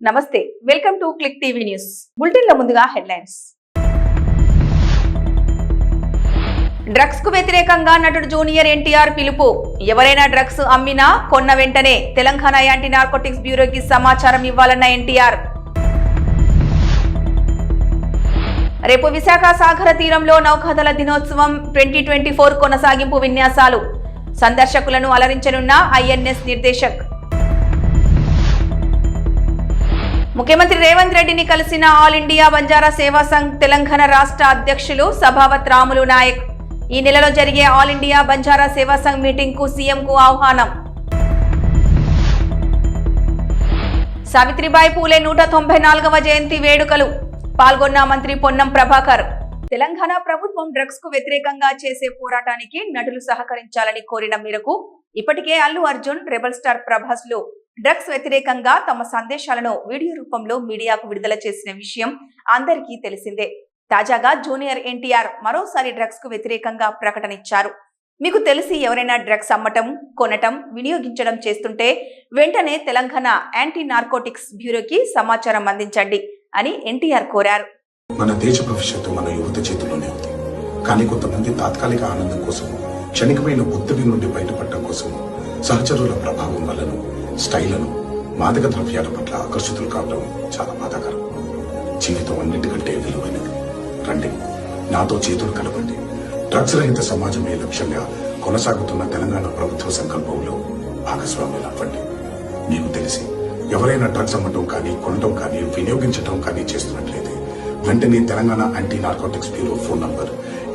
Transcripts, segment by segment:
నమస్తే, welcome to Click TV News. బులెటిన్ల ముందుగా హెడ్లైన్స్. డ్రగ్స్ కు వ్యతిరేకంగా నటుడు జూనియర్ ఎన్టీఆర్ పిలుపు. ఎవరైనా డ్రగ్స్ అమ్మినా కొన్న వెంటనే తెలంగాణ యాంటీ నార్కోటిక్స్ బ్యూరోకి సమాచారం ఇవ్వాలన్న ఎన్టీఆర్. రేపు విశాఖ సాగర తీరంలో నౌకాదళ దినోత్సవం 2024 కొనసాగింపు విన్యాసాలు. సందర్శకులను అలరించనున్న ఐఎన్ఎస్ నిర్దేశక్. ముఖ్యమంత్రి రేవంత్ రెడ్డిని కలిసిన ఆల్ ఇండియా బంజారా సేవా సంఘ్ తెలంగాణ రాష్ట్ర అధ్యక్షులు సభావత్ రాములు నాయక్. ఈ నెలలో జరిగే ఆల్ ఇండియా బంజారా సేవా సంఘ్ మీటింగ్ కు సీఎం కు ఆహ్వానం. సావిత్రిబాయి పూలే 194వ జయంతి వేడుకలు. పాల్గొన్న మంత్రి పొన్నం ప్రభాకర్. తెలంగాణ ప్రభుత్వం డ్రగ్స్ కు వ్యతిరేకంగా చేసే పోరాటానికి నటులు సహకరించాలని కోరిన మేరకు ఇప్పటికే అల్లు అర్జున్, రెబల్ స్టార్ ప్రభాస్ లు డ్రగ్స్ వ్యతిరేకంగా తమ సందేశాలను వీడియో రూపంలో మీడియాకు విడుదల చేసిన విషయం అందరికీ తెలిసిందే. తాజాగా జూనియర్ ఎన్టీఆర్ మరోసారి డ్రగ్స్ కు వ్యతిరేకంగా ప్రకటన ఇచ్చారు. మీకు తెలిసి ఎవరైనా డ్రగ్స్ అమ్మటం, కొనటం, వినియోగించడం చేస్తుంటే వెంటనే తెలంగాణ యాంటీ నార్కోటిక్స్ బ్యూరోకి సమాచారం అందించండి అని ఎన్టీఆర్ కోరారు. మన దేశ భవిష్యత్తు మన యువత చేతిలోనే ఉంది. కానీ కొంతమంది తాత్కాలిక ఆనందం కోసం, క్షణికమైన ఒత్తిడి నుండి బయటపడటం కోసం సహచరుల ప్రభావం వలన స్టైళ్లను, మాదక ద్రవ్యాల పట్ల ఆకర్షితులు కావడం చాలా బాధాకరం. జీవితం అన్నింటికంటే విలువైనది. రండి, నాతో చేతులు కలపండి. డ్రగ్స్ రహిత సమాజమే లక్ష్యంగా కొనసాగుతున్న తెలంగాణ ప్రభుత్వ సంకల్పంలో భాగస్వాములు అవ్వండి. మీకు తెలిసి ఎవరైనా డ్రగ్స్ అమ్మటం కానీ, కొనడం కానీ, వినియోగించడం కానీ చేస్తున్నట్లయితే వెంటనే Telangana anti narcotics bureau phone number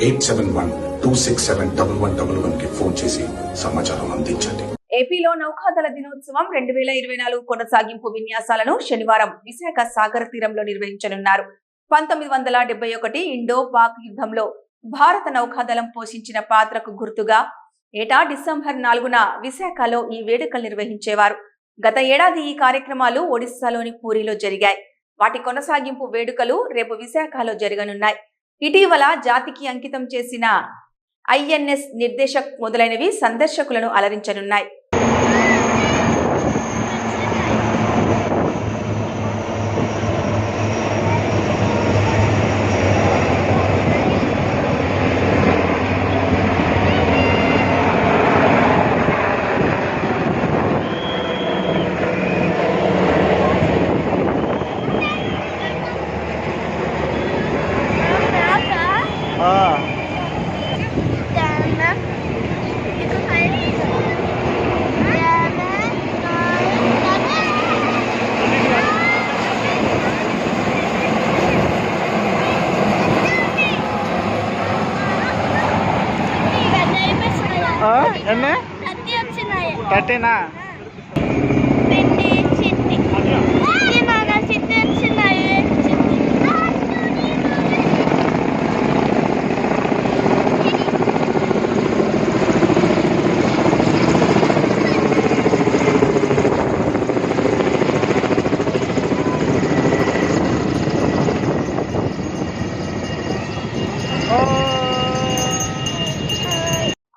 8712671111 కి ఫోన్ చేసి సమాచారం అందించండి. ఏపీలో నౌకాదళ దినోత్సవం 2024 కొనసాగింపు విన్యాసాలను శనివారం విశాఖ సాగర తీరంలో నిర్వహించనున్నారు. 1971 ఇండో పాక్ యుద్ధంలో భారత నౌకాదళం పోషించిన పాత్రకు గుర్తుగా ఏటా డిసెంబర్ 4న విశాఖలో ఈ వేడుకలు నిర్వహించేవారు. గత ఏడాది ఈ కార్యక్రమాలు ఒడిశాలోని పూరిలో జరిగాయి. వాటి కొనసాగింపు వేడుకలు రేపు విశాఖలో జరగనున్నాయి. ఇటీవల జాతికి అంకితం చేసిన ఐఎన్ఎస్ నిర్దేశక్ మొదలైనవి సందర్శకులను అలరించనున్నాయి. ఎన్న 30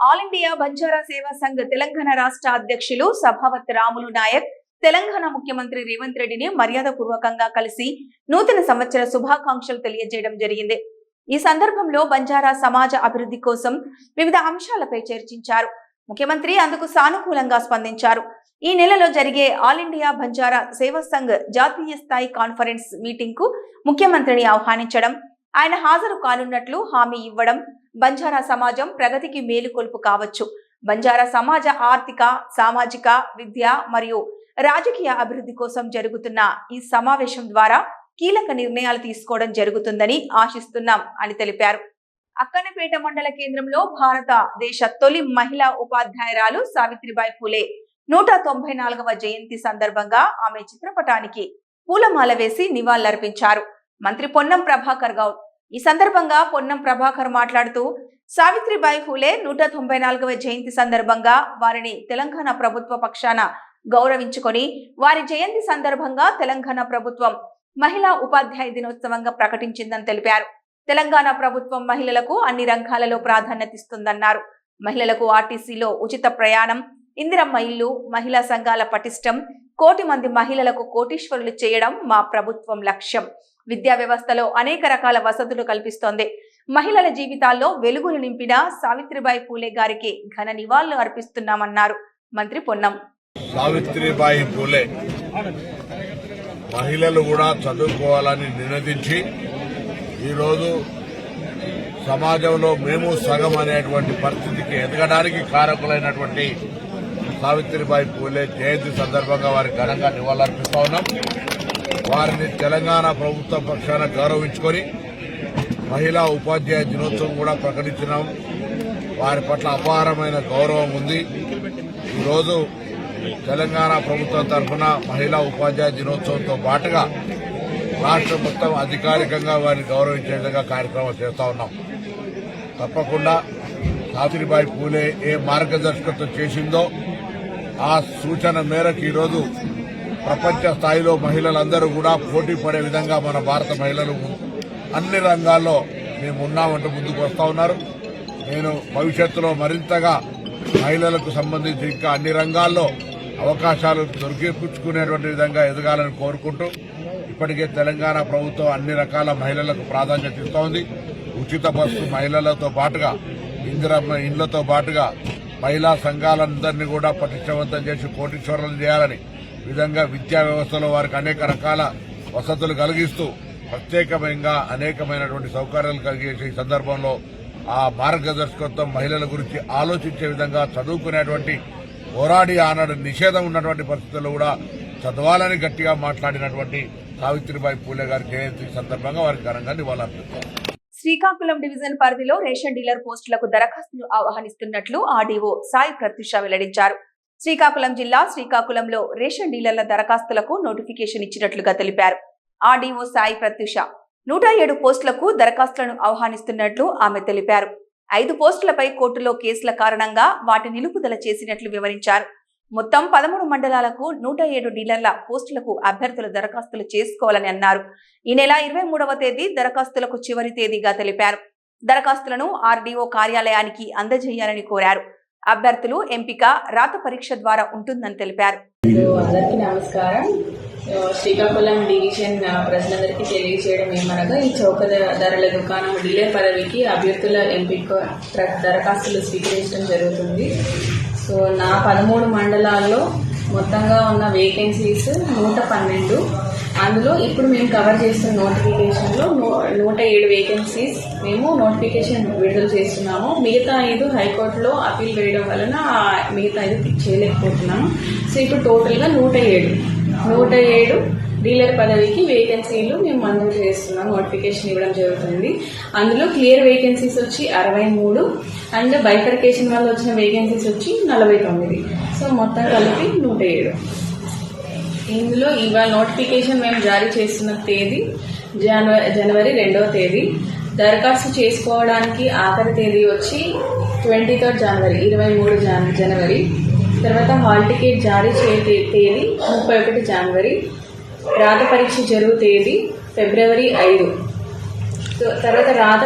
ఆల్ ఇండియా బంజారా సేవా సంఘ్ తెలంగాణ రాష్ట్ర అధ్యక్షులు సభావత్ రాములు నాయక్ తెలంగాణ ముఖ్యమంత్రి రేవంత్ రెడ్డిని మర్యాద పూర్వకంగా కలిసి నూతన సంవత్సర శుభాకాంక్షలు తెలియజేయడం జరిగింది. ఈ సందర్భంలో బంజారా సమాజ అభివృద్ధి కోసం వివిధ అంశాలపై చర్చించారు. ముఖ్యమంత్రి అందుకు సానుకూలంగా స్పందించారు. ఈ నెలలో జరిగే ఆల్ ఇండియా బంజారా సేవా సంఘ్ జాతీయ స్థాయి కాన్ఫరెన్స్ మీటింగ్ కు ముఖ్యమంత్రిని ఆహ్వానించడం, ఆయన హాజరు కానున్నట్లు హామీ ఇవ్వడం బంజారా సమాజం ప్రగతికి మేలుకొల్పు కావచ్చు. బంజారా సమాజ ఆర్థిక, సామాజిక, విద్య మరియు రాజకీయ అభివృద్ధి కోసం జరుగుతున్న ఈ సమావేశం ద్వారా కీలక నిర్ణయాలు తీసుకోవడం జరుగుతుందని ఆశిస్తున్నాం అని తెలిపారు. అక్కన్నపేట మండల కేంద్రంలో భారతదేశ తొలి మహిళా ఉపాధ్యాయురాలు సావిత్రిబాయి పూలే 194వ జయంతి సందర్భంగా ఆమె చిత్రపటానికి పూలమాల వేసి నివాళులర్పించారు మంత్రి పొన్నం ప్రభాకర్ గౌడ్. ఈ సందర్భంగా పొన్నం ప్రభాకర్ మాట్లాడుతూ సావిత్రిబాయి పూలే 194వ జయంతి సందర్భంగా వారిని తెలంగాణ ప్రభుత్వ పక్షాన గౌరవించుకొని వారి జయంతి సందర్భంగా తెలంగాణ ప్రభుత్వం మహిళా ఉపాధ్యాయ దినోత్సవంగా ప్రకటించిందని తెలిపారు. తెలంగాణ ప్రభుత్వం మహిళలకు అన్ని రంగాలలో ప్రాధాన్యతిస్తుందన్నారు. మహిళలకు ఆర్టీసీలో ఉచిత ప్రయాణం, ఇందిరమ్మ ఇల్లు, మహిళా సంఘాల పటిష్టం, కోటి మంది మహిళలకు కోటీశ్వరులు చేయడం మా ప్రభుత్వం లక్ష్యం. విద్యా వ్యవస్థలో అనేక రకాల వసతులు కల్పిస్తోంది. మహిళల జీవితాల్లో వెలుగులు నింపిన సావిత్రిబాయి పూలే గారికి ఘన నివాళులు అర్పిస్తున్నామన్నారు మంత్రి పొన్నం. సావిత్రిబాయి పూలే మహిళలు కూడా చదువుకోవాలని నినదించి ఈరోజు సమాజంలో మేము సగం అనేటువంటి పరిస్థితికి ఎదగడానికి కారకులైనటువంటి సావిత్రిబాయి పూలే జయంతి సందర్భంగా వారికి ఘనంగా నివాళులర్పిస్తా ఉన్నాం. వారిని తెలంగాణ ప్రభుత్వ పక్షాన గౌరవించుకొని మహిళా ఉపాధ్యాయ దినోత్సవం కూడా ప్రకటించినాం. వారి పట్ల అపారమైన గౌరవం ఉంది. ఈరోజు తెలంగాణ ప్రభుత్వం తరఫున మహిళా ఉపాధ్యాయ దినోత్సవంతో పాటుగా రాష్ట్రం మొత్తం అధికారికంగా వారిని గౌరవించే విధంగా కార్యక్రమం చేస్తా ఉన్నాం. తప్పకుండా సావిత్రిబాయి పూలే ఏ మార్గదర్శకత్వం చేసిందో ఆ సూచన మేరకు ఈరోజు ప్రపంచ స్థాయిలో మహిళలందరూ కూడా పోటీ పడే విధంగా మన భారత మహిళలు అన్ని రంగాల్లో మేము ఉన్నామంటూ ముందుకు వస్తా ఉన్నారు. నేను భవిష్యత్తులో మరింతగా మహిళలకు సంబంధించి ఇంకా అన్ని రంగాల్లో అవకాశాలు దొరికిపుచ్చుకునేటువంటి విధంగా ఎదగాలని కోరుకుంటూ ఇప్పటికే తెలంగాణ ప్రభుత్వం అన్ని రకాల మహిళలకు ప్రాధాన్యత ఇస్తూ ఉంది. ఉచిత బస్సు మహిళలతో పాటుగా ఇందిరమ్మ ఇండ్లతో పాటుగా మహిళా సంఘాలందరినీ కూడా పటిష్టవంతం చేసి కోటీశ్వరులను చేయాలని విధంగా విద్యా వ్యవస్థలో వారికి అనేక రకాల వసతులు కలిగిస్తూ ప్రత్యేకంగా అనేకమైనటువంటి సౌకర్యాలు కలిగేసే ఈ సందర్భంలో ఆ మార్గదర్శకత్వం మహిళల గురించి ఆలోచించే విధంగా చదువుకునేటువంటి పోరాడి ఆనాడు నిషేధం ఉన్నటువంటి పరిస్థితుల్లో కూడా చదవాలని గట్టిగా మాట్లాడినటువంటి సావిత్రిబాయి పూలే గారి జయంతి సందర్భంగా వారికి ఘనంగా నివాళులర్పిస్తారు. శ్రీకాకుళం డివిజన్ పరిధిలో రేషన్ డీలర్ పోస్టులకు దరఖాస్తులు ఆహ్వానిస్తున్నట్లు ఆర్డీఓ సాయి ప్రత్యూష వెల్లడించారు. శ్రీకాకుళం జిల్లా శ్రీకాకుళంలో రేషన్ డీలర్ల దరఖాస్తులకు నోటిఫికేషన్ ఇచ్చినట్లుగా తెలిపారు. ఆర్డీఓ సాయి ప్రత్యూష 107 పోస్టులకు దరఖాస్తులను ఆహ్వానిస్తున్నట్లు ఆమె తెలిపారు. 5 పోస్టులపై కోర్టులో కేసుల కారణంగా వాటి నిలుపుదల చేసినట్లు వివరించారు. మొత్తం 13 మండలాలకు 107 డీలర్ల పోస్టులకు అభ్యర్థులు దరఖాస్తులు చేసుకోవాలని అన్నారు. ఈ నెల 23వ తేదీ దరఖాస్తులకు చివరి తేదీగా తెలిపారు. దరఖాస్తులను ఆర్డీఓ కార్యాలయానికి అందజేయాలని కోరారు. అభ్యర్థులు ఎంపిక రాత పరీక్ష ద్వారా ఉంటుందని తెలిపారు. అందరికీ నమస్కారం. శ్రీకాకుళం డివిజన్ ప్రజలందరికీ తెలియజేయడం ఏమనగా ఈ చౌక ధరల దుకాణం డీలర్ పదవికి అభ్యర్థుల ఎంపిక దరఖాస్తులు స్వీకరించడం జరుగుతుంది. సో నా 13 మండలాల్లో మొత్తంగా ఉన్న వేకెన్సీస్ 112. అందులో ఇప్పుడు మేము కవర్ చేస్తున్న నోటిఫికేషన్లో 107 వేకెన్సీస్ మేము నోటిఫికేషన్ విడుదల చేస్తున్నాము. మిగతా 5 హైకోర్టులో అపీల్ వేయడం వలన మిగతా 5 పిక్ చేయలేకపోతున్నాము. సో ఇప్పుడు టోటల్గా 107 డీలర్ పదవికి వేకెన్సీలు మేము మంజూరు చేస్తున్నాం, నోటిఫికేషన్ ఇవ్వడం జరుగుతుంది. అందులో క్లియర్ వేకెన్సీస్ వచ్చి 63 అండ్ బైఫర్కేషన్ వల్ల వచ్చిన వేకెన్సీస్ వచ్చి 49. సో మొత్తం కలిపి 107. ఇందులో ఇవాళ నోటిఫికేషన్ మేము జారీ చేస్తున్న తేదీ జనవరి 2వ తేదీ. దరఖాస్తు చేసుకోవడానికి ఆఖరి తేదీ వచ్చి 23 జనవరి 23 జనవరి. తర్వాత హాల్ టికెట్ జారీ చేసే తేదీ 31 జనవరి. రాత పరీక్ష జరుగు తేదీ ఫిబ్రవరి 5. తర్వాత రాత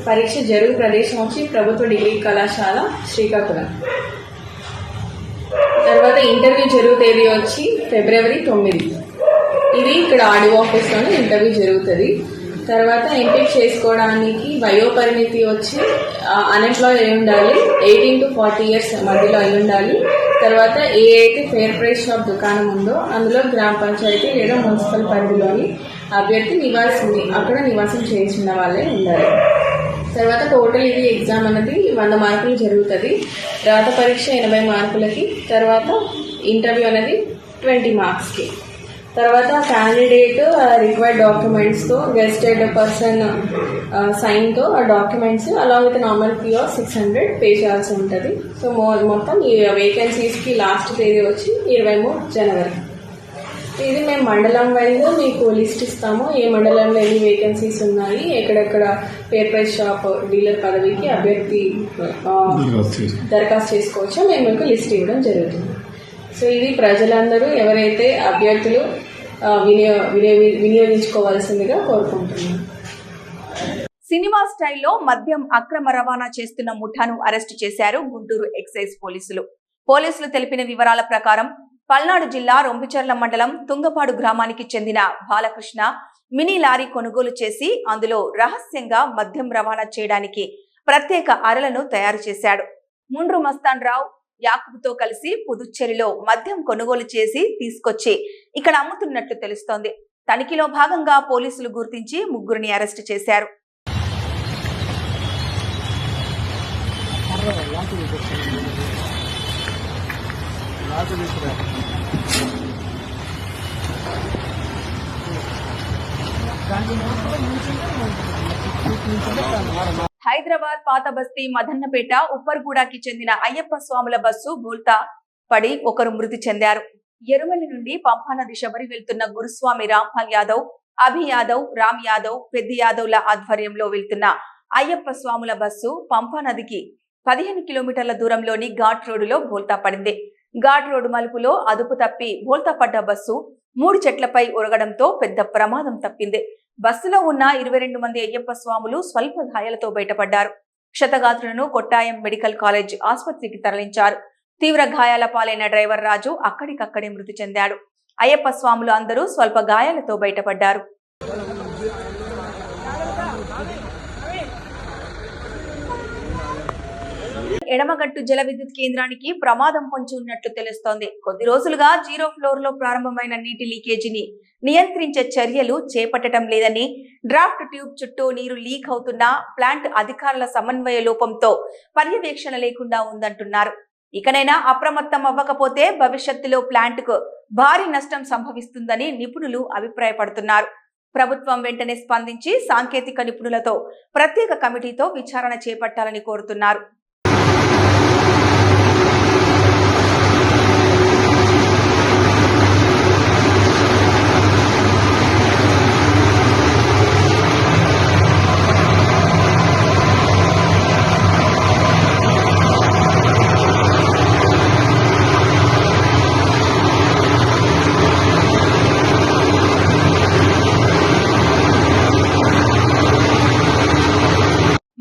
పరీక్ష జరుగు ప్రదేశం వచ్చి ప్రభుత్వ డిగ్రీ కళాశాల శ్రీకాకుళం. తర్వాత ఇంటర్వ్యూ జరుగు తేదీ వచ్చి ఫిబ్రవరి 9. ఇది ఇక్కడ ఆర్డీఓ ఆఫీస్లోనే ఇంటర్వ్యూ జరుగుతుంది. తర్వాత ఎంపిక చేసుకోవడానికి వయోపరిమితి వచ్చి అన్ఎంప్లాయ్ అయి ఉండాలి, 18 to 40 years మధ్యలో అయి ఉండాలి. తర్వాత ఏ అయితే ఫేర్ ప్రైస్ షాప్ దుకాణం ఉందో అందులో గ్రామ పంచాయతీ లేదా మున్సిపల్ పరిధిలోని అభ్యర్థి అక్కడ నివాసం చేసిన వాళ్ళే ఉండాలి. తర్వాత టోటల్ ఇది ఎగ్జామ్ అనేది 100 మార్కులు జరుగుతుంది. రాత పరీక్ష 80 మార్కులకి. తర్వాత ఇంటర్వ్యూ అనేది 20 మార్క్స్కి. తర్వాత క్యాండిడేట్ రిక్వైర్డ్ డాక్యుమెంట్స్తో గెస్టెడ్ పర్సన్ సైన్తో ఆ documents along with normal fee of 600 pay చేయాల్సి ఉంటుంది. సో మొత్తం ఈ వేకెన్సీస్కి లాస్ట్ తేదీ వచ్చి 23 జనవరి. ఇది మేము మండలం వైజ్ మీకు లిస్ట్ ఇస్తాము. ఏ మండలంలో ఎన్ని వేకెన్సీస్ ఉన్నాయి, ఎక్కడెక్కడ ఫేర్ ప్రైస్ షాప్ డీలర్ పదవికి అభ్యర్థి దరఖాస్తు చేసుకోవచ్చో మేము మీకు లిస్ట్ ఇవ్వడం జరుగుతుంది. సో ఇది ప్రజలందరూ ఎవరైతే అభ్యర్థులు వినియోగించుకోవాల్సిందిగా కోరుకుంటున్నాను. సినిమా స్టైల్లో మద్యం అక్రమ రవాణా చేస్తున్న ముఠాను అరెస్టు చేశారు గుంటూరు ఎక్సైజ్ పోలీసులు. పోలీసులు తెలిపిన వివరాల ప్రకారం పల్నాడు జిల్లా రొంపిచెర్ల మండలం తుంగపాడు గ్రామానికి చెందిన బాలకృష్ణ మినీ లారీ కొనుగోలు చేసి అందులో రహస్యంగా మద్యం రవాణా చేయడానికి ప్రత్యేక అరలను తయారు చేశాడు. ముండ్రు మస్తాన్ రావు యాకూబ్తో కలిసి పుదుచ్చేరిలో మద్యం కొనుగోలు చేసి తీసుకొచ్చి ఇక్కడ అమ్ముతున్నట్లు తెలుస్తోంది. తనిఖీలో భాగంగా పోలీసులు గుర్తించి ముగ్గురిని అరెస్టు చేశారు. హైదరాబాద్ పాత బస్తీ మదన్నపేట ఉప్పర్గూడకి చెందిన అయ్యప్ప స్వాముల బస్సు బోల్తా పడి ఒకరు మృతి చెందారు. ఎరుమెల్లి నుండి పంపానది శబరి వెళ్తున్న గురుస్వామి రాంపాల్ యాదవ్, అభి యాదవ్, రామ్ యాదవ్, పెద్ద యాదవ్ల ఆధ్వర్యంలో వెళ్తున్న అయ్యప్ప స్వాముల బస్సు పంపానదికి 15 కిలోమీటర్ల దూరంలోని ఘాట్ రోడ్డులో బోల్తా పడింది. ఘాట్ రోడ్డు మలుపులో అదుపు తప్పి బోల్తా పడ్డ బస్సు 3 చెట్లపై ఒరగడంతో పెద్ద ప్రమాదం తప్పింది. బస్సులో ఉన్న 22 మంది అయ్యప్ప స్వాములు స్వల్ప గాయాలతో బయటపడ్డారు. క్షతగాత్రులను కొట్టాయం మెడికల్ కాలేజ్ ఆసుపత్రికి తరలించారు. తీవ్ర గాయాల పాలైన డ్రైవర్ రాజు అక్కడికక్కడే మృతి చెందాడు. అయ్యప్ప స్వాములు అందరూ స్వల్ప గాయాలతో బయటపడ్డారు. ఎడమగట్టు జల విద్యుత్ కేంద్రానికి ప్రమాదం పొంచి ఉన్నట్లు తెలుస్తోంది. కొద్ది రోజులుగా 0 ఫ్లోర్ లో ప్రారంభమైన నీటి లీకేజీని నియంత్రించే చర్యలు చేపట్టడం లేదని, డ్రాఫ్ట్ ట్యూబ్ చుట్టూ నీరు లీక్ అవుతున్నా ప్లాంట్ అధికారుల సమన్వయ లోపంతో పర్యవేక్షణ లేకుండా ఉందంటున్నారు. ఇకనైనా అప్రమత్తం అవ్వకపోతే భవిష్యత్తులో ప్లాంట్ కు భారీ నష్టం సంభవిస్తుందని నిపుణులు అభిప్రాయపడుతున్నారు. ప్రభుత్వం వెంటనే స్పందించి సాంకేతిక నిపుణులతో ప్రత్యేక కమిటీతో విచారణ చేపట్టాలని కోరుతున్నారు.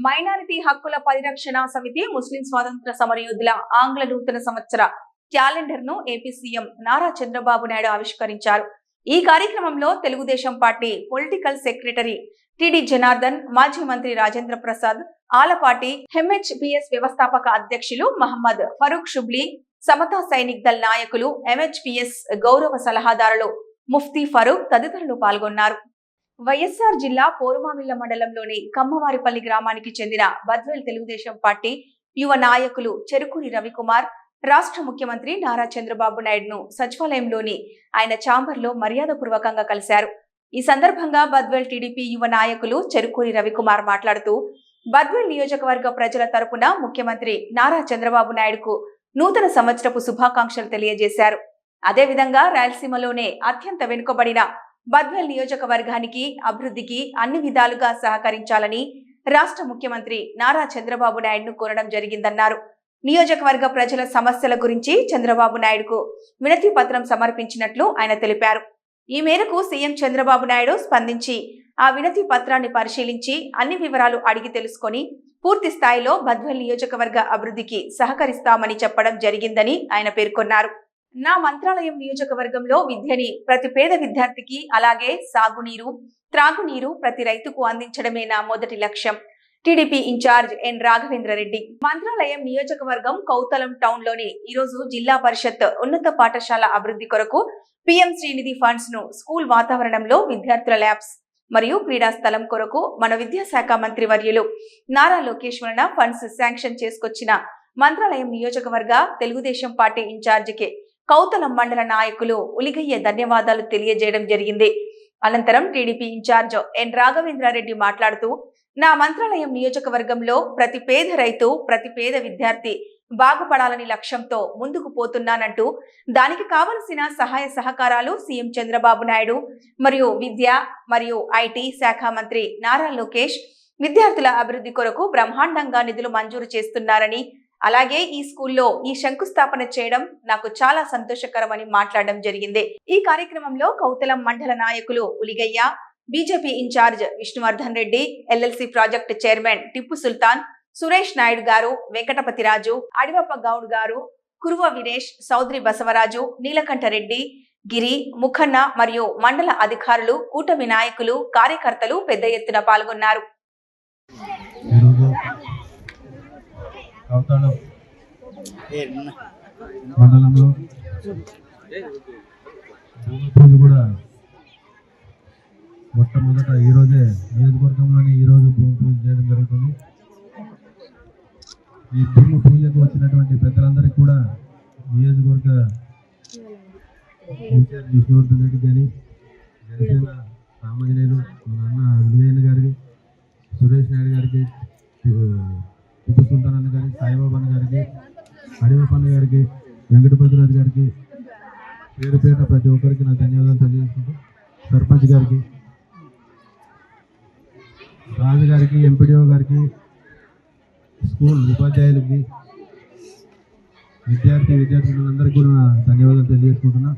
మైనారిటీ హక్కుల పరిరక్షణ సమితి ముస్లిం స్వాతంత్ర సమరయోధుల ఆంగ్ల నూతన సంవత్సర క్యాలెండర్ ను ఏపీ సీఎం నారా చంద్రబాబు నాయుడు ఆవిష్కరించారు. ఈ కార్యక్రమంలో Telugu Desam party political secretary టిడి Janardhan, మాజీ మంత్రి రాజేంద్ర ప్రసాద్, ఆలపాటి ఎంహెచ్పిఎస్ వ్యవస్థాపక అధ్యక్షులు మహమ్మద్ ఫరూక్ షుబ్లీ, సమతా సైనిక్ దళ్ నాయకులు, ఎంహెచ్పిఎస్ గౌరవ సలహాదారులు ముఫ్తీ ఫరూక్ తదితరులు పాల్గొన్నారు. వైఎస్ఆర్ జిల్లా పోరుమామిళ్ల మండలంలోని కమ్మవారిపల్లి గ్రామానికి చెందిన బద్వేల్ తెలుగుదేశం పార్టీ యువ నాయకులు చెరుకూరి రవికుమార్ రాష్ట్ర ముఖ్యమంత్రి నారా చంద్రబాబు నాయుడును సచివాలయంలోని ఆయన ఛాంబర్లో మర్యాదపూర్వకంగా కలిశారు. ఈ సందర్భంగా బద్వేల్ టీడీపీ యువ నాయకులు చెరుకూరి రవికుమార్ మాట్లాడుతూ బద్వేల్ నియోజకవర్గ ప్రజల తరపున ముఖ్యమంత్రి నారా చంద్రబాబు నాయుడుకు నూతన సంవత్సరపు శుభాకాంక్షలు తెలియజేశారు. అదేవిధంగా రాయలసీమలోనే అత్యంత వెనుకబడిన బద్వేల్ నియోజకవర్గానికి అభివృద్ధికి అన్ని విధాలుగా సహకరించాలని రాష్ట్ర ముఖ్యమంత్రి నారా చంద్రబాబు నాయుడును కోరడం జరిగిందన్నారు. నియోజకవర్గ ప్రజల సమస్యల గురించి చంద్రబాబు నాయుడుకు వినతి పత్రం సమర్పించినట్లు ఆయన తెలిపారు. ఈ మేరకు సీఎం చంద్రబాబు నాయుడు స్పందించి ఆ వినతి పత్రాన్ని పరిశీలించి అన్ని వివరాలు అడిగి తెలుసుకొని పూర్తి స్థాయిలో బద్వేల్ నియోజకవర్గ అభివృద్ధికి సహకరిస్తామని చెప్పడం జరిగిందని ఆయన పేర్కొన్నారు. నా మంత్రాలయం నియోజకవర్గంలో విద్యని ప్రతి పేద విద్యార్థికి, అలాగే సాగునీరు, త్రాగునీరు ప్రతి రైతుకు అందించడమే నా మొదటి లక్ష్యం. టీడీపీ ఇన్ఛార్జ్ ఎన్ రాఘవేంద్రరెడ్డి. మంత్రాలయం నియోజకవర్గం కౌతలం టౌన్ లోని ఈరోజు జిల్లా పరిషత్ ఉన్నత పాఠశాల అభివృద్ధి కొరకు పీఎం శ్రీనిధి ఫండ్స్ ను స్కూల్ వాతావరణంలో విద్యార్థుల ల్యాబ్స్ మరియు క్రీడా స్థలం కొరకు మన విద్యాశాఖ మంత్రి వర్యులు నారా లోకేష్ వలన ఫండ్స్ శాంక్షన్ చేసుకొచ్చిన మంత్రాలయం నియోజకవర్గ తెలుగుదేశం పార్టీ ఇన్ఛార్జికి కౌతలం మండల నాయకులు ఉలిగయ్య ధన్యవాదాలు తెలియజేయడం జరిగింది. అనంతరం టీడీపీ ఇన్ఛార్జ్ ఎన్ రాఘవేంద్రారెడ్డి మాట్లాడుతూ నా మంత్రాలయం నియోజకవర్గంలో ప్రతి పేద రైతు, ప్రతి పేద విద్యార్థి బాగుపడాలని లక్ష్యంతో ముందుకు పోతున్నానంటూ దానికి కావలసిన సహాయ సహకారాలు సీఎం చంద్రబాబు నాయుడు మరియు విద్య మరియు ఐటీ శాఖ మంత్రి నారా లోకేష్ విద్యార్థుల అభివృద్ధి కొరకు బ్రహ్మాండంగా నిధులు మంజూరు చేస్తున్నారని, అలాగే ఈ స్కూల్లో ఈ శంకుస్థాపన చేయడం నాకు చాలా సంతోషకరమని మాట్లాడడం జరిగింది. ఈ కార్యక్రమంలో కౌతలం మండల నాయకులు Uligayya, BJP in-charge Vishnuvardhan Reddy, LLC project chairman Tippu Sultan, Suresh Naidu గారు, వెంకటపతిరాజు, అడివప్ప గౌడ్ గారు, కురువ వీరేష్, సౌద్రి బసవరాజు, నీలకంఠరెడ్డి, గిరి, ముఖన్న మరియు మండల అధికారులు, కూటమి నాయకులు, కార్యకర్తలు పెద్ద ఎత్తున పాల్గొన్నారు. మండలంలో భూమి పూజ కూడా మొట్టమొదట ఈరోజే నియోజకవర్గంలోని ఈరోజు భూమి పూజ చేయడం జరుగుతుంది. ఈ భూమి పూజకు వచ్చినటువంటి పెద్దలందరికీ కూడా నియోజకవర్గ ఇన్ఛార్జ్ విష్ణువర్ధన్ రెడ్డి కానీ, జనసేన రామాంజనేయులు, మన అన్న విజయన్న గారికి, సురేష్ నాయుడు గారికి, టిప్పు సుల్తాన్ అన్న గారికి, సాయిబాబా అన్న గారికి, అడివపన్న గారికి, వెంకటపతిరాజు గారికి, పేరు పేరున ప్రతి ఒక్కరికి నా ధన్యవాదాలు తెలియజేసుకుంటూ, సర్పంచ్ గారికి, రాజు గారికి, ఎంపీడీఓ గారికి, స్కూల్ ఉపాధ్యాయులకి, విద్యార్థులందరికీ కూడా నా ధన్యవాదాలు తెలియజేసుకుంటున్నా.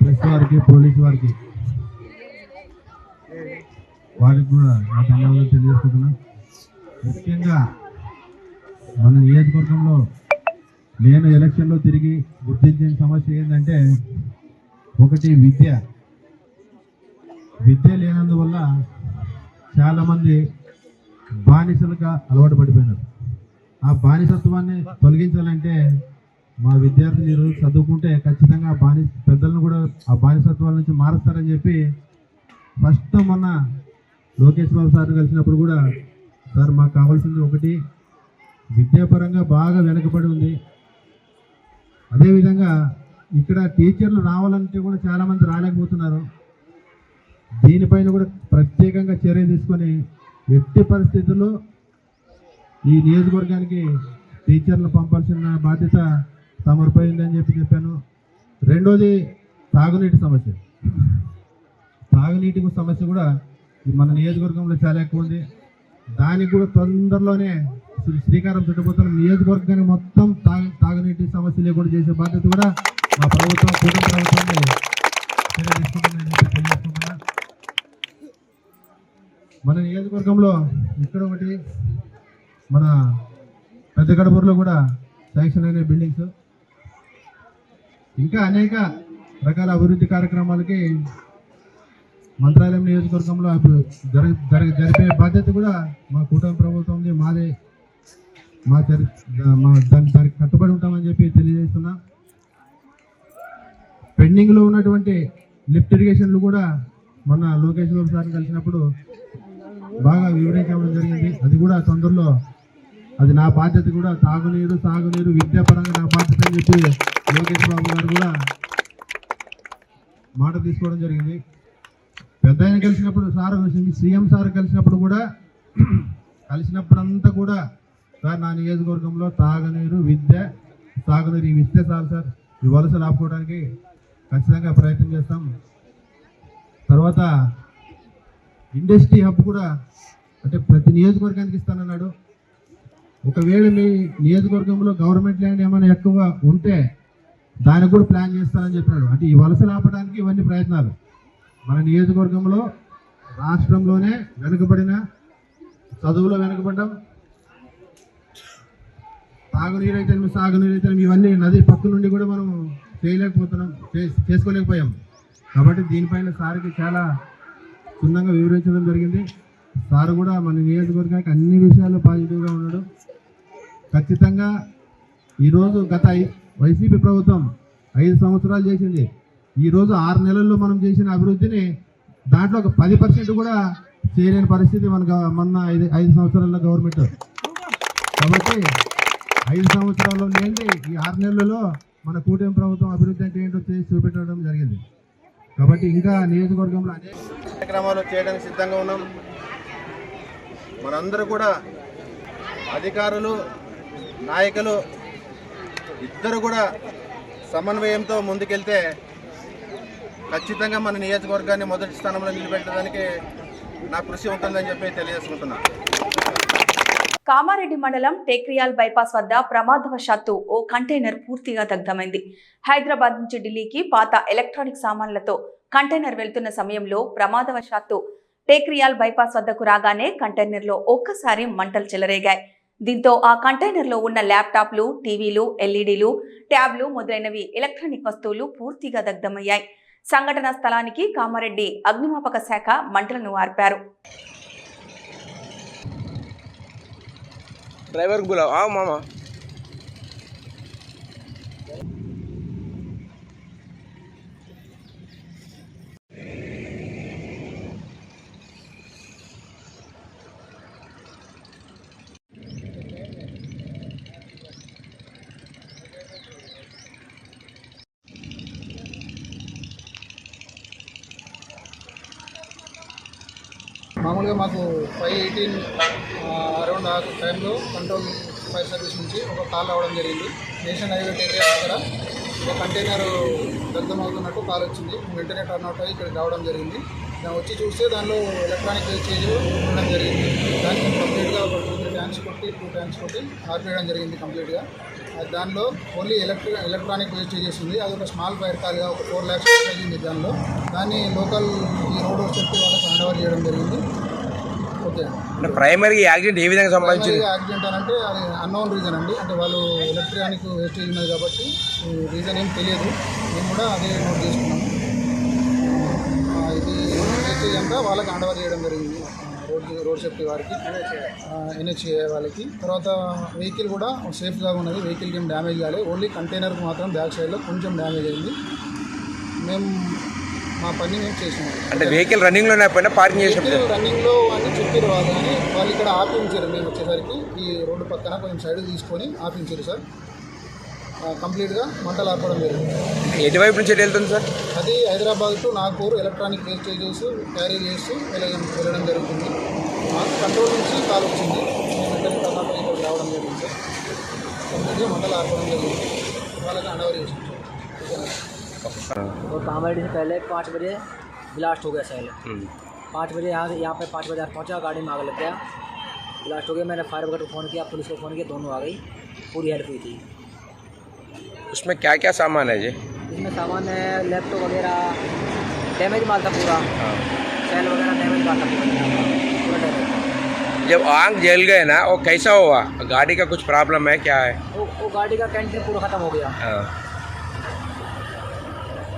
ప్రెస్ వారికి, పోలీసు వారికి కూడా నా ధన్యవాదాలు తెలియజేసుకుంటున్నా. ముఖ్యంగా మన నియోజకవర్గంలో నేను ఎలక్షన్లో తిరిగి గుర్తించిన సమస్య ఏంటంటే, ఒకటి విద్య లేనందువల్ల చాలామంది బానిసలుగా అలవాటు పడిపోయినారు. ఆ బానిసత్వాన్ని తొలగించాలంటే మా విద్యార్థులు ఈరోజు చదువుకుంటే ఖచ్చితంగా పెద్దలను కూడా ఆ బానిసత్వాల నుంచి మారుస్తారని చెప్పి ఫస్ట్ మొన్న లోకేష్ బాబు సార్ కలిసినప్పుడు కూడా, సార్ మాకు కావాల్సింది ఒకటి, విద్యాపరంగా బాగా వెనుకబడి ఉంది, అదేవిధంగా ఇక్కడ టీచర్లు రావాలంటే కూడా చాలామంది రాలేకపోతున్నారు. దీనిపైన కూడా ప్రత్యేకంగా చర్య తీసుకొని ఎట్టి పరిస్థితుల్లో ఈ నియోజకవర్గానికి టీచర్లు పంపాల్సిన బాధ్యత తమరిపోయిందని చెప్పాను. రెండోది తాగునీటి సమస్య కూడా మన నియోజకవర్గంలో చాలా ఎక్కువ ఉంది. దానికి కూడా తొందరలోనే శ్రీకారం చుట్టబోతున్న నియోజకవర్గానికి మొత్తం తాగునీటి సమస్య లేకుండా చేసే బాధ్యత కూడా మా ప్రభుత్వం, కూటమి ప్రభుత్వాన్ని తెలియజేసుకుంటున్నా. మన నియోజకవర్గంలో ఇక్కడ ఒకటి, మన పెద్ద గడపూరులో కూడా శాంక్షన్ అయిన బిల్డింగ్స్, ఇంకా అనేక రకాల అభివృద్ధి కార్యక్రమాలకి మంత్రాలయం నియోజకవర్గంలో జరిపే బాధ్యత కూడా మా కూటమి ప్రభుత్వంది, మాదే. దానికి కట్టుబడి ఉంటామని చెప్పి తెలియజేస్తున్నా. పెండింగ్లో ఉన్నటువంటి లిఫ్ట్ ఇరిగేషన్లు కూడా మొన్న లోకేష్ బాబు సార్ కలిసినప్పుడు బాగా వివరించడం జరిగింది. అది కూడా తొందరలో, అది నా బాధ్యత కూడా, తాగునీరు, సాగునీరు, విద్యాపరంగా నా బాధ్యత అని చెప్పి లోకేష్ బాబు గారు కూడా మాట తీసుకోవడం జరిగింది. పెద్ద ఆయన కలిసినప్పుడు సీఎం సార్ కలిసినప్పుడు కూడా, కలిసినప్పుడంతా కూడా, సార్ నా నియోజకవర్గంలో తాగునీరు, సాగునీరు ఇవి ఇస్తే చాలు సార్, ఈ వలసలు ఆపుకోవడానికి ఖచ్చితంగా ప్రయత్నం చేస్తాం. తర్వాత ఇండస్ట్రీ హబ్ కూడా, అంటే ప్రతి నియోజకవర్గానికి ఇస్తానన్నాడు. ఒకవేళ మీ నియోజకవర్గంలో గవర్నమెంట్ ల్యాండ్ ఏమైనా ఎక్కువ ఉంటే దానికి కూడా ప్లాన్ చేస్తానని చెప్పినాడు. అంటే ఈ వలసలు ఆపడానికి ఇవన్నీ ప్రయత్నాలు. మన నియోజకవర్గంలో రాష్ట్రంలోనే వెనుకబడిన, చదువులో వెనుకబడ్డం, తాగునీరు అయితే, సాగునీరు అయితే ఇవన్నీ నది పక్క నుండి కూడా మనం చేసుకోలేకపోయాం. కాబట్టి దీనిపైన సార్కి చాలా క్షుణ్ణంగా వివరించడం జరిగింది. సార్ కూడా మన నియోజకవర్గానికి అన్ని విషయాల్లో పాజిటివ్గా ఉన్నాడు. ఖచ్చితంగా ఈరోజు గత వైసీపీ ప్రభుత్వం 5 సంవత్సరాలు చేసింది. ఈరోజు 6 నెలల్లో మనం చేసిన అభివృద్ధిని దాంట్లో ఒక 10% కూడా చేయలేని పరిస్థితి మొన్న 5 సంవత్సరాల గవర్నమెంట్. కాబట్టి 5 సంవత్సరాల్లో లేని ఈ 6 నెలలలో మన కూటమి ప్రభుత్వం అభివృద్ధి అంటే ఏంటో చేసి చూపెట్టడం జరిగింది. కాబట్టి ఇంకా నియోజకవర్గంలో అనేక కార్యక్రమాలు చేయడానికి సిద్ధంగా ఉన్నాం. మనందరూ కూడా, అధికారులు, నాయకులు ఇద్దరు కూడా సమన్వయంతో ముందుకెళ్తే ఖచ్చితంగా మన నియోజకవర్గాన్ని మొదటి స్థానంలో నిలబెట్టడానికి నా కృషి ఉంటుందని చెప్పి తెలియజేసుకుంటున్నాను. కామారెడ్డి మండలం టేక్రియాల్ బైపాస్ వద్ద ప్రమాదవశాత్తు ఓ కంటైనర్ పూర్తిగా దగ్ధమైంది. హైదరాబాద్ నుంచి ఢిల్లీకి పాత ఎలక్ట్రానిక్ సామాన్లతో కంటైనర్ వెళ్తున్న సమయంలో ప్రమాదవశాత్తు టేక్రియాల్ బైపాస్ వద్దకు రాగానే కంటైనర్లో ఒక్కసారి మంటలు చెలరేగాయి. దీంతో ఆ కంటైనర్లో ఉన్న ల్యాప్టాప్లు, టీవీలు, ఎల్ఈడీలు, ట్యాబ్లు మొదలైనవి ఎలక్ట్రానిక్ వస్తువులు పూర్తిగా దగ్ధమయ్యాయి. సంఘటనా స్థలానికి కామారెడ్డి అగ్నిమాపక శాఖ మంటలను ఆర్పారు. ड्राइवर को बुलाओ, आओ मामा। మామూలుగా మాకు 5:18 అరౌండ్ ఆ టైంలో కంట్రోల్ ఫైర్ సర్వీస్ నుంచి ఒక కాల్ రావడం జరిగింది. నేషనల్ హైవే ఏరియా దగ్గర ఒక కంటైనర్ దగ్ధమవుతున్నట్టు కాల్ వచ్చింది. వెంటనే టర్న్అవుట్ అయ్యి ఇక్కడికి రావడం జరిగింది. దాన్ని వచ్చి చూస్తే దానిలో ఎలక్ట్రానిక్ వేస్టేజ్ ఉండడం జరిగింది. దాన్ని కంప్లీట్గా ఒక 2 ట్యాంక్స్ కొట్టి ఆర్పేయడం జరిగింది కంప్లీట్గా. దానిలో ఓన్లీ ఎలక్ట్రానిక్ వేస్టేజెస్ ఉంది. అది ఒక స్మాల్ ఫైర్ కాల్గా ఒక 4 lakhs అయింది దానిలో. దాన్ని లోకల్ ఈ రోడ్ సేఫ్టీ వాళ్ళకి హ్యాండ్ ఓవర్ చేయడం జరిగింది. ఓకే, ప్రైమరీ యాక్సిడెంట్ ఏ విధంగా సంభవించింది? యాక్సిడెంట్ అని అంటే అది అన్నోన్ రీజన్ అండి. అంటే వాళ్ళు ఎలక్ట్రానిక్ వేస్టేజ్ ఉన్నది కాబట్టి రీజన్ ఏం తెలియదు. మేము కూడా అదే నోట్ చేసుకున్నాము. ఇది వేస్టేజ్ అంతా వాళ్ళకి హ్యాండ్ ఓవర్ చేయడం జరిగింది, రోడ్ సేఫ్టీ వారికి, NHA వాళ్ళకి. తర్వాత వెహికల్ కూడా సేఫ్గా ఉన్నది. వెహికల్కి ఏం డ్యామేజ్ కాలేదు. ఓన్లీ కంటైనర్కి మాత్రం బ్యాక్ సైడ్లో కొంచెం డ్యామేజ్ అయింది. మేము మా పని మేము చేసినాం. అంటే వెహికల్ రన్నింగ్లోనే అయిపోయినా పార్కింగ్ చేసినప్పుడు రన్నింగ్లో అని చెప్పారు వాళ్ళు, కానీ వాళ్ళు ఇక్కడ ఆపించారు. మేము వచ్చేసరికి ఈ రోడ్డు పక్కన కొంచెం సైడ్ తీసుకొని ఆపించారు సార్. కంప్లీట్గా మంటలు ఆర్పడం జరిగింది. ఎటువైపు నుంచి ఎటు వెళ్తుంది సార్? అది Hyderabad to Nagpur electronic wastages carry చేసి వెళ్ళడం జరుగుతుంది. మాకు కంట్రోల్ నుంచి కాల్ వచ్చింది. మేము వెంటనే కర్ణాటక ఇక్కడికి రావడం జరిగింది సార్. కంప్లీట్గా మంటలు ఆర్పడం జరిగింది. వాళ్ళకి హ్యాండ్ ఓవర్ చేసాం సార్. और कामारेड्डी से पहले 5 बजे ब्लास्ट हो गया सेल। 5 बजे यहाँ पे 5 बजे पहुँचा, गाड़ी में आग लग गया, ब्लास्ट हो गया। मैंने फायर ब्रिगेड को फ़ोन किया, पुलिस को फ़ोन किया, दोनों आ गई, पूरी हेल्प हुई थी। उसमें क्या क्या सामान है जी? इसमें सामान है लैपटॉप वगैरह, डैमेज माल था पूरा, सेल वगैरह डैमेज माल था पूरा डैमेज। जब आग जल गए ना, वो कैसा हुआ? गाड़ी का कुछ प्रॉब्लम है क्या है? वो गाड़ी का कैंटीन पूरा ख़त्म हो गया।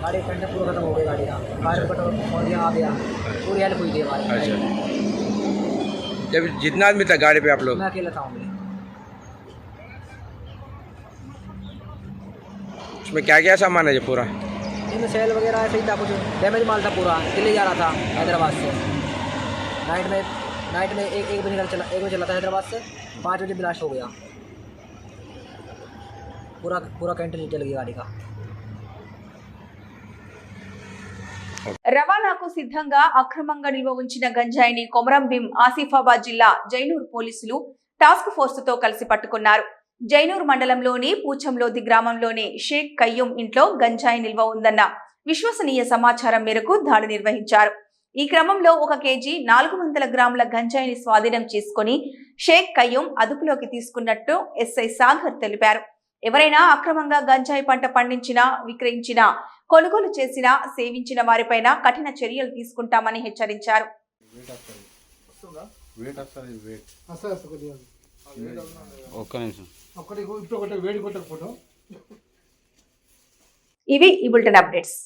गाड़ी का कैंटीन पूरा ख़त्म हो गया गाड़ी का। फायर ब्रिगेड को फ़ोन किया, आ गया, पूरी हेल्प हुई थी हमारी। अच्छा, जब जितना आदमी था गाड़ी पे आप लोग? मैं अकेला था। उसमें क्या क्या सामान है जी पूरा? इसमें सेल वगैरह ऐसे ही था, कुछ डैमेज माल था पूरा। दिल्ली जा रहा था हैदराबाद से। नाइट में 1 बजे चला था हैदराबाद से, 5 बजे ब्लास्ट हो गया। पूरा कैंटीन जल गया गाड़ी का। రవాణాకు సిద్ధంగా అక్రమంగా నిల్వ ఉంచిన గంజాయిని కొమరంభీం ఆసిఫాబాద్ జిల్లా జైనూర్ పోలీసులు టాస్క్ ఫోర్సుతో కలిసి పట్టుకున్నారు. జైనూర్ మండలంలోని పూచంలోది గ్రామంలోని షేక్ కయ్యూం ఇంట్లో గంజాయి నిల్వ ఉందన్న విశ్వసనీయ సమాచారం మేరకు దాడి నిర్వహించారు. ఈ క్రమంలో 1 కేజీ 400 గ్రాముల గంజాయిని స్వాధీనం చేసుకుని షేక్ కయ్యూం అదుపులోకి తీసుకున్నట్టు ఎస్ఐ సాగర్ తెలిపారు. ఎవరైనా అక్రమంగా గంజాయి పంట పండించినా, విక్రయించినా, కొనుగోలు చేసినా, సేవించిన వారిపైన కఠిన చర్యలు తీసుకుంటామని హెచ్చరించారు. ఇవి ఈ బులెటిన్ అప్డేట్స్.